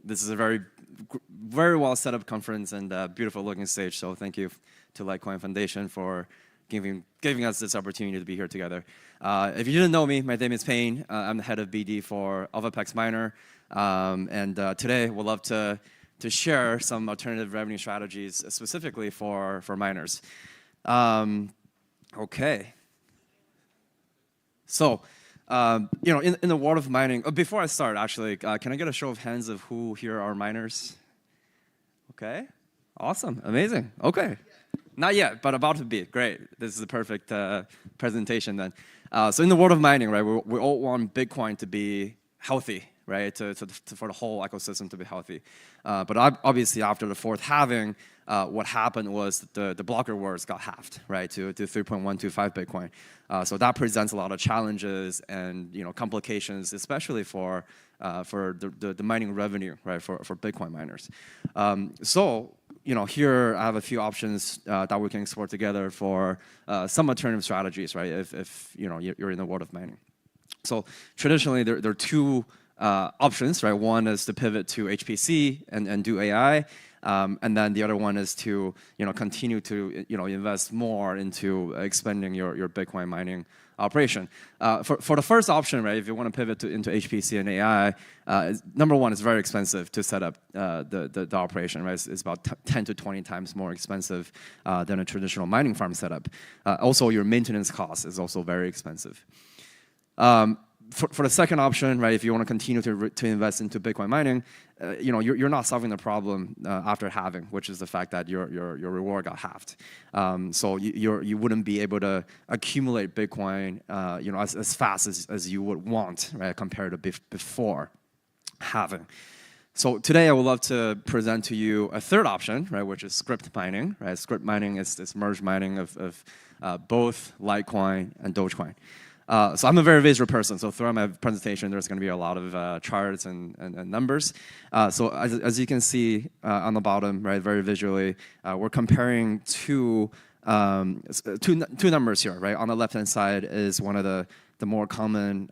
this is a very well set up conference and beautiful looking stage. So thank you to Litecoin Foundation for giving us this opportunity to be here together. If you didn't know me, my name is Payne. I'm the head of BD for ElphaPex Miner. Today we'd love to share some alternative revenue strategies specifically for miners. Okay. So, in the world of mining, before I start, actually, can I get a show of hands of who here are miners? Okay, awesome, amazing. Okay, not yet, but about to be. Great. This is the perfect presentation then. So in the world of mining, right, we all want Bitcoin to be healthy, right, for the whole ecosystem to be healthy. But obviously, after the fourth halving, what happened was the block rewards got halved, right, to 3.125 Bitcoin. So that presents a lot of challenges and complications, especially for the mining revenue, right, for Bitcoin miners. Here I have a few options that we can explore together for some alternative strategies, right, if you're in the world of mining. So traditionally, there are two options, right? One is to pivot to HPC and do AI, and then the other one is to continue to invest more into expanding your Bitcoin mining operation. For the first option, right, if you want to pivot into HPC and AI, number one, it's very expensive to set up the operation, right? It's about 10 to 20 times more expensive than a traditional mining farm setup. Also, your maintenance cost is also very expensive. For the second option, right, if you want to continue to invest into Bitcoin mining, you're not solving the problem after halving, which is the fact that your reward got halved. So you wouldn't be able to accumulate Bitcoin, as fast as you would want, right, compared to before halving. So today I would love to present to you a third option, right, which is script mining. Right, script mining is this merge mining of both Litecoin and Dogecoin. So I'm a very visual person, so throughout my presentation, there's going to be a lot of charts and numbers. So as you can see on the bottom, right, very visually, we're comparing two numbers here, right? On the left-hand side is one of the more common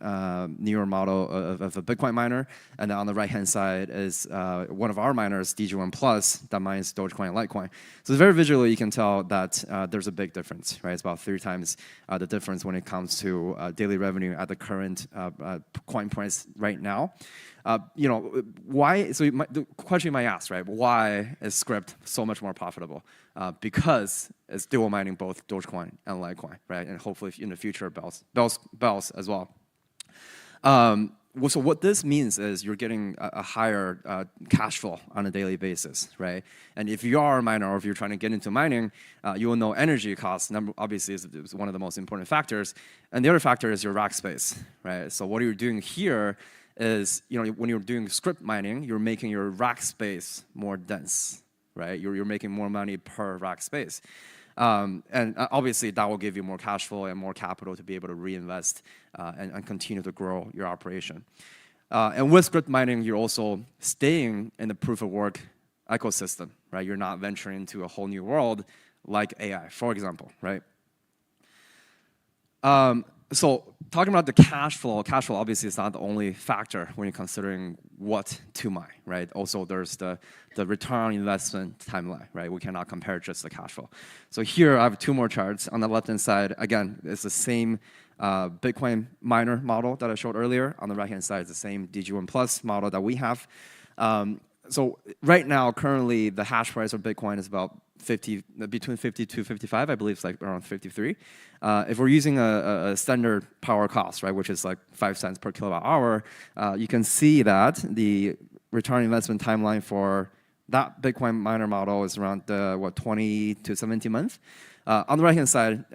newer model of a Bitcoin miner, and then on the right-hand side is one of our miners, DG1 Plus, that mines Dogecoin and Litecoin. So very visually, you can tell that there's a big difference, right? It's about 3 times the difference when it comes to daily revenue at the current coin price right now. Why? So the question you might ask, right? Why is Script so much more profitable? Because it's dual mining both Dogecoin and Litecoin, right? And hopefully in the future, bells as well. So what this means is you're getting a higher cash flow on a daily basis, right? And if you are a miner or if you're trying to get into mining, you will know energy costs, obviously, is one of the most important factors. And the other factor is your rack space, right? So what you're doing here is, when you're doing script mining, you're making your rack space more dense, right? You're making more money per rack space. And obviously, that will give you more cash flow and more capital to be able to reinvest and continue to grow your operation. And with script mining, you're also staying in the proof of work ecosystem, right? You're not venturing into a whole new world like AI, for example, right? So talking about the cash flow obviously is not the only factor when you're considering what to mine, right? Also, there's the return on investment timeline, right? We cannot compare just the cash flow. So here I have 2 more charts. On the left-hand side, again, it's the same Bitcoin miner model that I showed earlier. On the right-hand side, it's the same DG1 Plus model that we have. So right now, currently, the hash price of Bitcoin is about between 50 to 55. I believe it's like around 53. If we're using a standard power cost, right, which is like 5 cents per kilowatt hour, you can see that the return on investment timeline for that Bitcoin miner model is around 20 to 17 months. On the right-hand side,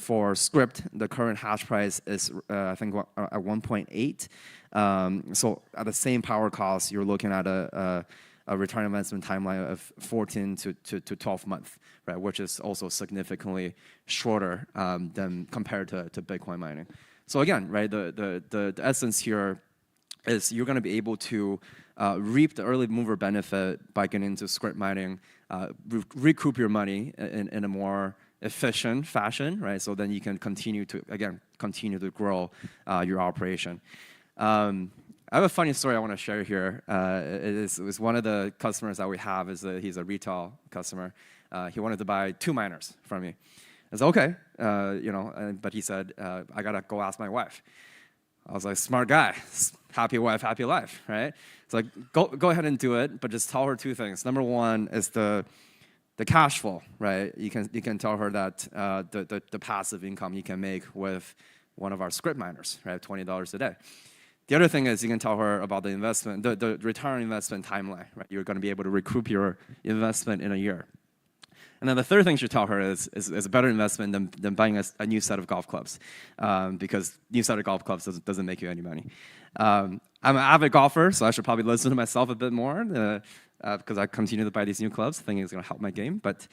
for Script, the current hash price is, I think, at 1.8. So at the same power cost, you're looking at a return on investment timeline of 14 to 12 months, right? Which is also significantly shorter than compared to Bitcoin mining. So again, right, the essence here is you're going to be able to reap the early mover benefit by getting into script mining, recoup your money in a more efficient fashion, right? So then you can continue to grow your operation. I have a funny story I want to share here. It was one of the customers that we have. He's a retail customer. He wanted to buy 2 miners from me. I said, okay, but he said, I gotta go ask my wife. I was like, smart guy, happy wife, happy life, right? It's like, go ahead and do it, but just tell her 2 things. Number 1 is the cash flow, right? You can tell her that the passive income you can make with one of our script miners, right? $20 a day. The other thing is you can tell her about the investment, the return on investment timeline, right? You're going to be able to recoup your investment in a year. And then the third thing you should tell her is a better investment than buying a new set of golf clubs, because new set of golf clubs doesn't make you any money. I'm an avid golfer, so I should probably listen to myself a bit more, because I continue to buy these new clubs, thinking it's going to help my game, but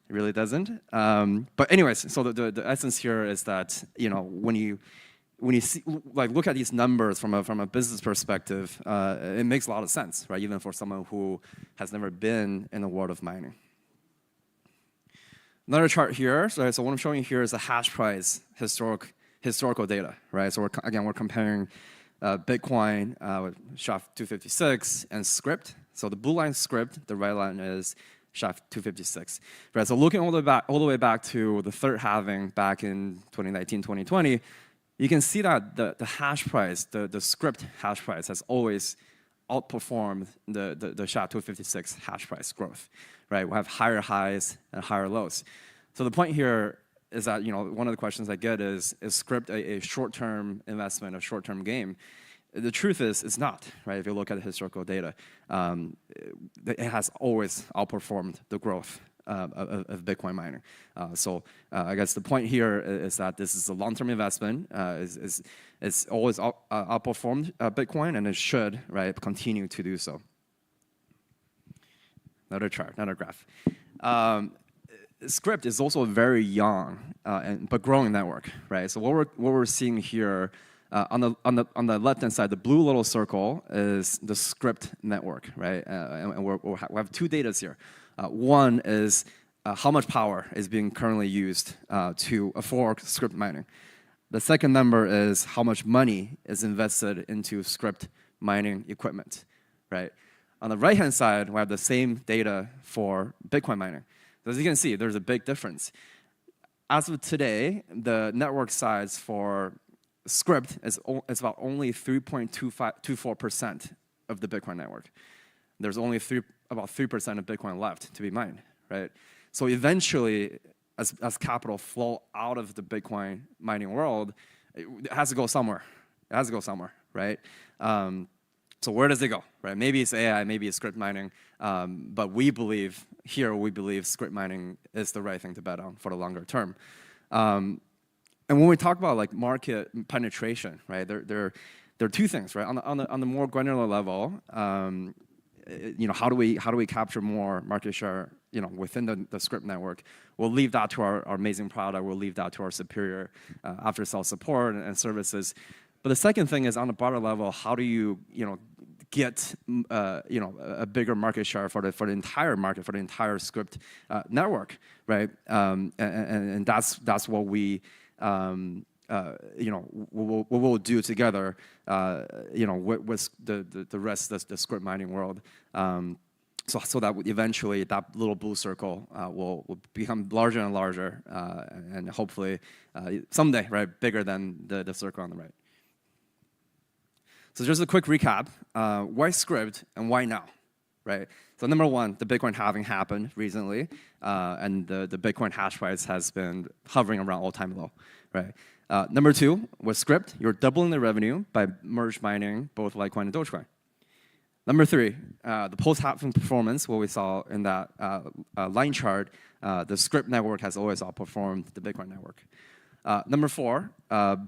it really doesn't. But anyways, so the essence here is that when you see, look at these numbers from a business perspective, it makes a lot of sense, right? Even for someone who has never been in the world of mining. Another chart here. So what I'm showing you here is the hash price historical data, right? So we're comparing Bitcoin with SHA-256 and script. So the blue line is script, the red line is SHA-256. Right. So looking all the way back to the third halving back in 2019, 2020. You can see that the hash price, the script hash price, has always outperformed the SHA-256 hash price growth, right? We have higher highs and higher lows. So the point here is that one of the questions I get is script a short-term investment, a short-term game? The truth is, it's not, right? If you look at the historical data, it has always outperformed the growth of Bitcoin mining. So I guess the point here is that this is a long-term investment. It's always outperformed Bitcoin, and it should, right, continue to do so. Another chart, another graph. Script is also a very young but growing network, right? So what we're seeing here on the left-hand side, the blue little circle is the script network, right? And we have 2 data here. One is how much power is being currently used for script mining. The second number is how much money is invested into script mining equipment, right? On the right-hand side, we have the same data for Bitcoin mining. So as you can see, there's a big difference. As of today, the network size for script is about only 3.24% of the Bitcoin network. There's only about 3% of Bitcoin left to be mined, right? So eventually, as capital flow out of the Bitcoin mining world, it has to go somewhere. It has to go somewhere, right? So where does it go, right? Maybe it's AI, maybe it's script mining, but we believe script mining is the right thing to bet on for the longer term. And when we talk about like market penetration, right? There are 2 things, right? On the more granular level, how do we capture more market share, within the script network? We'll leave that to our amazing product. We'll leave that to our superior after-sales support and services. But the second thing is on the broader level, how do you get a bigger market share for the entire market, for the entire script network, right? And that's what we we'll do together, with the rest of the script mining world, so that eventually that little blue circle will become larger and larger, and hopefully someday, right, bigger than the circle on the right. So just a quick recap: why script and why now, right? So number 1, the Bitcoin halving happened recently, and the Bitcoin hash price has been hovering around all-time low, right? Number 2, with script, you're doubling the revenue by merge mining both Litecoin and Dogecoin. Number 3, the post-halving performance, what we saw in that line chart, the script network has always outperformed the Bitcoin network. Number 4,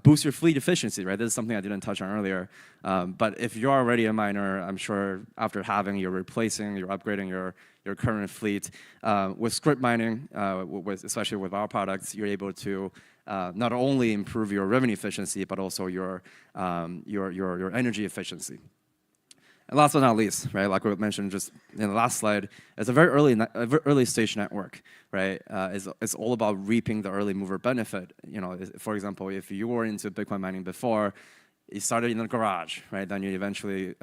boost your fleet efficiency, right? This is something I didn't touch on earlier. But if you're already a miner, I'm sure after halving, you're upgrading your current fleet. With script mining, especially with our products, you're able to not only improve your revenue efficiency, but also your energy efficiency. And last but not least, right, like we mentioned just in the last slide, it's a very early stage network, right? It's all about reaping the early mover benefit. For example, if you were into Bitcoin mining before, you started in the garage, right? Then you eventually,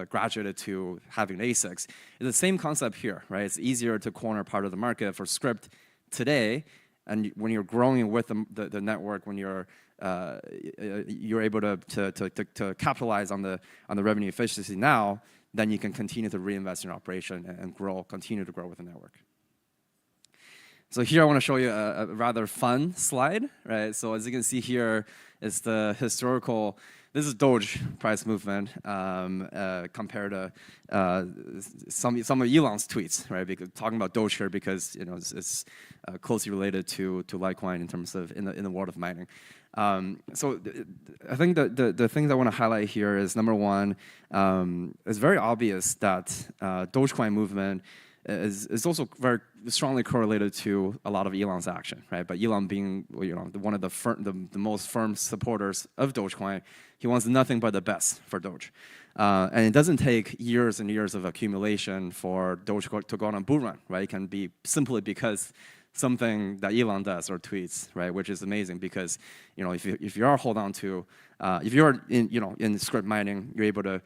graduated to having ASICs. It's the same concept here, right? It's easier to corner part of the market for Script today, and when you're growing with the network, when you're able to capitalize on the revenue efficiency now, then you can continue to reinvest in your operation and continue to grow with the network. So here I want to show you a rather fun slide, right? So as you can see here, it's the historical. This is Doge price movement compared to some of Elon's tweets, right? Because talking about Doge here because it's closely related to Litecoin in terms of in the world of mining. So I think the things I want to highlight here is number one, it's very obvious that Dogecoin movement is also very strongly correlated to a lot of Elon's action, right? But Elon being one of the most firm supporters of Dogecoin, he wants nothing but the best for Doge. And it doesn't take years and years of accumulation for Doge to go on a bull run, right? It can be simply because something that Elon does or tweets, right? Which is amazing because if you are hold on to, if you're in Script mining, you're able to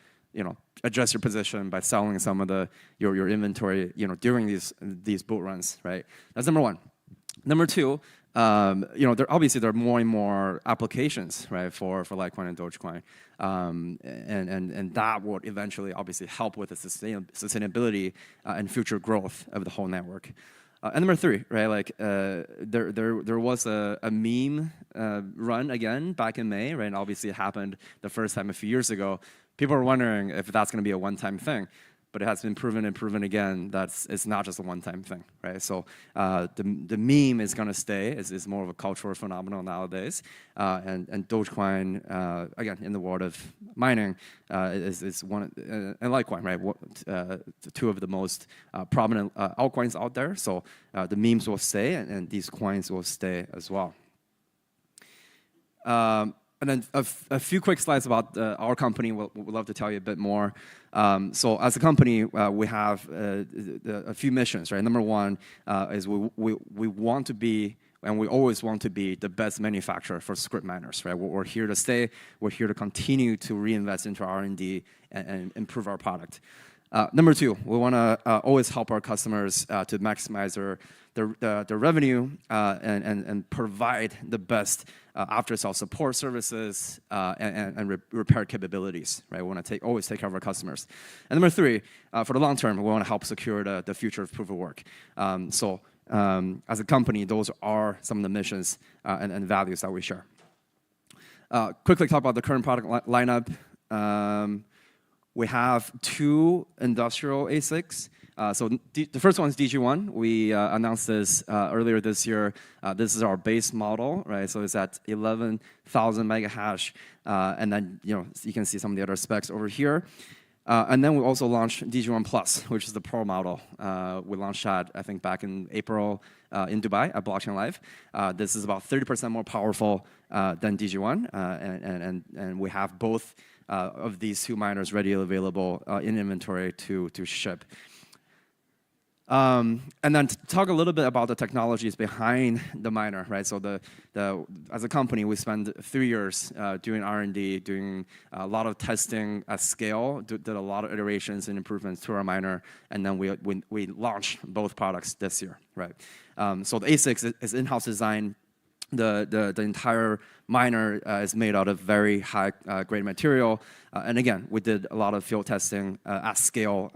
adjust your position by selling some of your inventory, during these bull runs, right? That's number one. Number two, there are more and more applications, right, for Litecoin and Dogecoin, and that would eventually obviously help with the sustainability and future growth of the whole network. And number three, right, like there was a meme run again back in May, right? And obviously it happened the first time a few years ago. People are wondering if that's going to be a one-time thing, but it has been proven and proven again that it's not just a one-time thing, right? So the meme is going to stay. It's more of a cultural phenomenon nowadays, and Dogecoin again in the world of mining is one, and Litecoin, right? Two of the most prominent altcoins out there. So the memes will stay, and these coins will stay as well. And then a few quick slides about our company. We'd love to tell you a bit more. So as a company, we have a few missions, right? Number one is we want to be, and we always want to be, the best manufacturer for Script miners, right? We're here to stay. We're here to continue to reinvest into R&D and improve our product. Number two, we want to always help our customers to maximize their revenue and provide the best after-sale support services and repair capabilities, right? We want to always take care of our customers. And number three, for the long term, we want to help secure the future of proof of work. So as a company, those are some of the missions and values that we share. Quickly talk about the current product lineup. We have two industrial ASICs. So the first one is DG1. We announced this earlier this year. This is our base model, right? So it's at 11,000 mega hash, and then you can see some of the other specs over here. And then we also launched DG1 Plus, which is the Pro model. We launched that I think back in April in Dubai at Blockchain Live. This is about 30% more powerful than DG1, and we have both of these two miners ready and available in inventory to ship. And then to talk a little bit about the technologies behind the miner, right? So as a company, we spent 3 years doing R&D, doing a lot of testing at scale, did a lot of iterations and improvements to our miner, and then we launched both products this year, right? So the ASIC is in-house design. The entire miner is made out of very high grade material, and again, we did a lot of field testing at scale,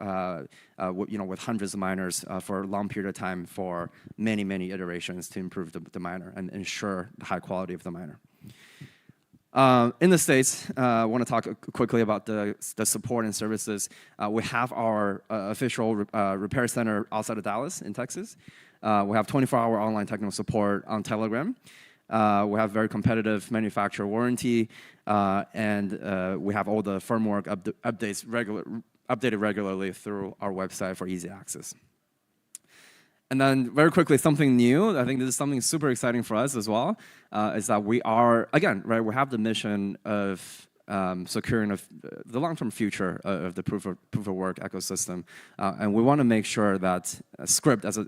with hundreds of miners for a long period of time for many iterations to improve the miner and ensure the high quality of the miner. In the States, I want to talk quickly about the support and services. We have our official repair center outside of Dallas in Texas. We have 24-hour online technical support on Telegram. We have very competitive manufacturer warranty, and we have all the firmware updated regularly through our website for easy access. And then very quickly, something new, I think this is something super exciting for us as well, is that we are, again, right, we have the mission of securing the long-term future of the proof of work ecosystem, and we want to make sure that Script as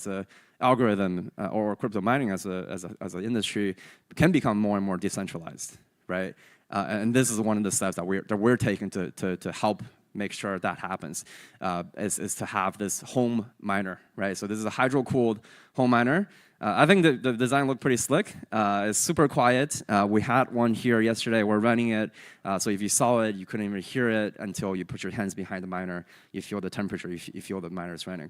a algorithm or crypto mining as an industry can become more and more decentralized, right? And this is one of the steps that we're taking to help make sure that happens, is to have this home miner, right? So this is a hydro-cooled home miner. I think the design looked pretty slick. It's super quiet. We had one here yesterday. We're running it. So if you saw it, you couldn't even hear it until you put your hands behind the miner. You feel the temperature. You feel the miner is running.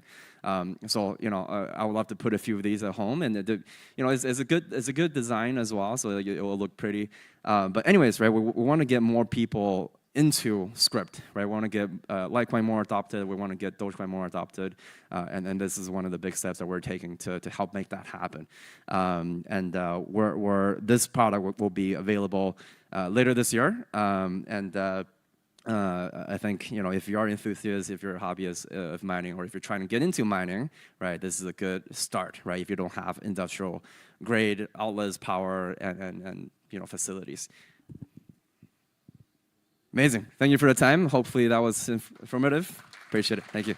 So I would love to put a few of these at home, and it's a good design as well. So it will look pretty. But anyways, right? We want to get more people into Script, right? We want to get Litecoin more adopted. We want to get Dogecoin more adopted, and this is one of the big steps that we're taking to help make that happen. This product will be available later this year, I think if you are enthusiast, if you're a hobbyist of mining, or if you're trying to get into mining, right, this is a good start, right? If you don't have industrial grade outlets, power, and facilities. Amazing. Thank you for the time. Hopefully that was informative. Appreciate it. Thank you.